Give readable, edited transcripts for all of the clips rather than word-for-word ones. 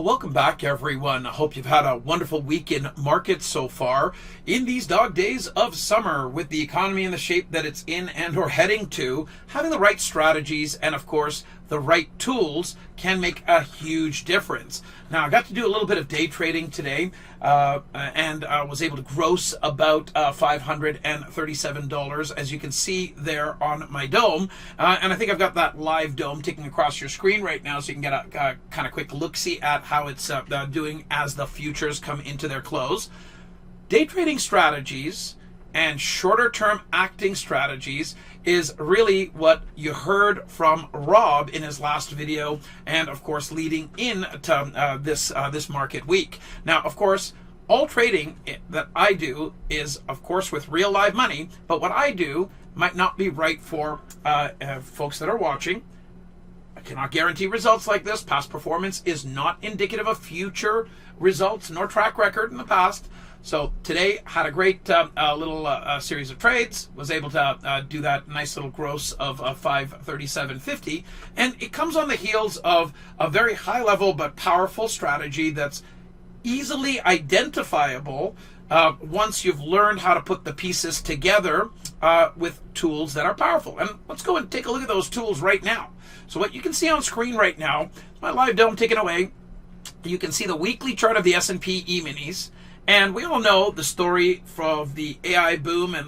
Well, welcome back, everyone. I hope you've had a wonderful week in markets so far in these dog days of summer, with the economy in the shape that it's in and or heading to. Having the right strategies and, of course, the right tools can make a huge difference. Now, I got to do a little bit of day trading today and was able to gross about $537, as you can see there on my dome. And I think I've got that live dome ticking across your screen right now, so you can get a kind of quick look-see at how it's doing as the futures come into their close. Day trading strategies and shorter term acting strategies is really what you heard from Rob in his last video, and of course leading into this market week. Now, of course, all trading that I do is, of course, with real live money, but what I do might not be right for folks that are watching. I cannot guarantee results like this. Past performance is not indicative of future results nor track record in the past. So today had a great little series of trades, was able to do that nice little gross of 537.50, and it comes on the heels of a very high level but powerful strategy that's easily identifiable once you've learned how to put the pieces together with tools that are powerful. And let's go and take a look at those tools right now. So what you can see on screen right now, my live dome taken away, you can see the weekly chart of the S&P E-minis. And we all know the story of the AI boom and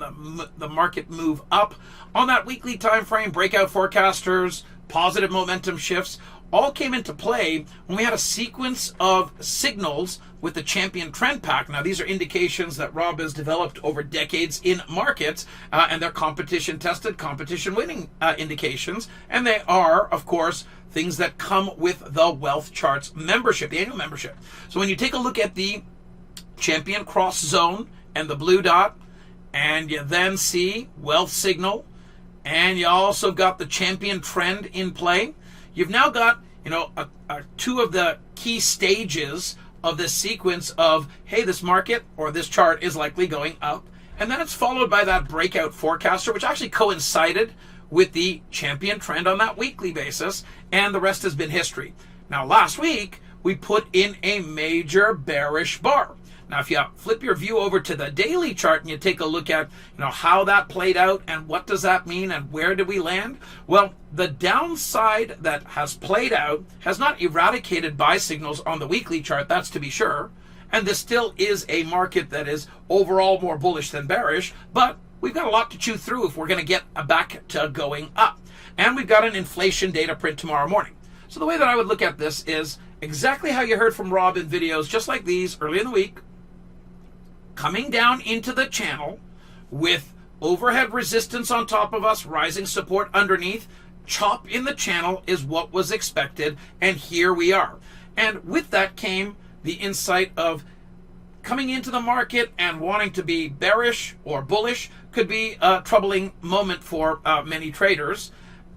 the market move up. On that weekly time frame, breakout forecasters, positive momentum shifts, all came into play when we had a sequence of signals with the champion trend pack. Now, these are indications that Rob has developed over decades in markets, and they're competition tested, competition winning indications. And they are, of course, things that come with the Wealth Charts membership, the annual membership. So when you take a look at the champion cross zone and the blue dot, and you then see wealth signal, and you also got the champion trend in play, you've now got, two of the key stages of this sequence of, hey, this market or this chart is likely going up. And then it's followed by that breakout forecaster, which actually coincided with the champion trend on that weekly basis, and the rest has been history. Now, last week we put in a major bearish bar. Now, if you flip your view over to the daily chart and you take a look at, how that played out and what does that mean and where did we land? Well, the downside that has played out has not eradicated buy signals on the weekly chart, that's to be sure. And this still is a market that is overall more bullish than bearish, but we've got a lot to chew through if we're going to get back to going up. And we've got an inflation data print tomorrow morning. So the way that I would look at this is exactly how you heard from Rob in videos just like these early in the week, coming down into the channel with overhead resistance on top of us, rising support underneath. Chop in the channel is what was expected, and here we are. And with that came the insight of coming into the market and wanting to be bearish or bullish could be a troubling moment for many traders.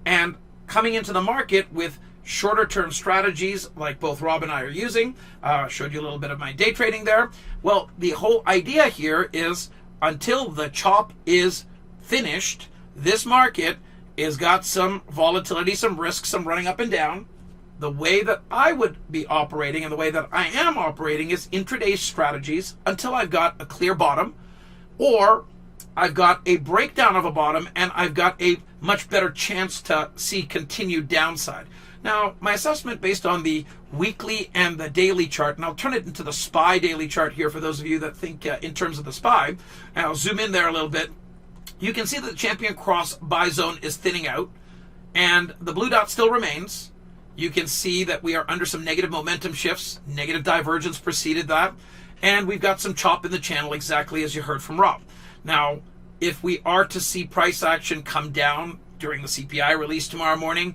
And coming into the market with shorter term strategies like both Rob and I are using, showed you a little bit of my day trading there. Well, the whole idea here is until the chop is finished, this market has got some volatility, some risk, some running up and down. The way that I would be operating and the way that I am operating is intraday strategies until I've got a clear bottom, or I've got a breakdown of a bottom and I've got a much better chance to see continued downside. Now, my assessment based on the weekly and the daily chart, and I'll turn it into the SPY daily chart here for those of you that think in terms of the SPY, and I'll zoom in there a little bit. You can see that the champion cross buy zone is thinning out, and the blue dot still remains. You can see that we are under some negative momentum shifts, negative divergence preceded that, and we've got some chop in the channel exactly as you heard from Rob. Now, if we are to see price action come down during the CPI release tomorrow morning,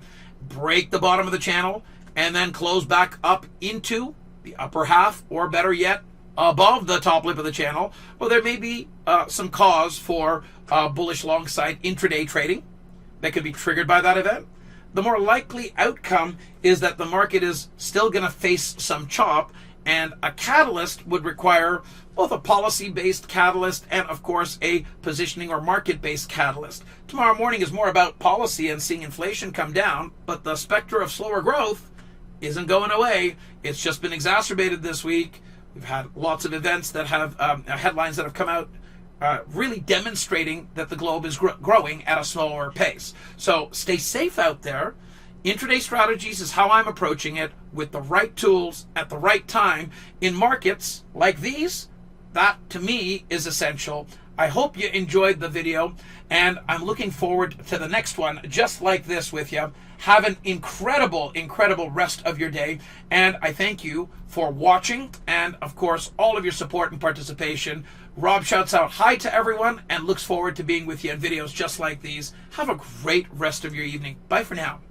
break the bottom of the channel, and then close back up into the upper half, or better yet, above the top lip of the channel, well, there may be some cause for bullish long side intraday trading that could be triggered by that event. The more likely outcome is that the market is still going to face some chop, and a catalyst would require both a policy-based catalyst and, of course, a positioning or market-based catalyst. Tomorrow morning is more about policy and seeing inflation come down, but the specter of slower growth isn't going away. It's just been exacerbated this week. We've had lots of events that have headlines that have come out really demonstrating that the globe is growing at a slower pace. So stay safe out there. Intraday strategies is how I'm approaching it, with the right tools at the right time in markets like these. That, to me, is essential. I hope you enjoyed the video, and I'm looking forward to the next one just like this with you. Have an incredible, incredible rest of your day, and I thank you for watching and, of course, all of your support and participation. Rob shouts out hi to everyone and looks forward to being with you in videos just like these. Have a great rest of your evening. Bye for now.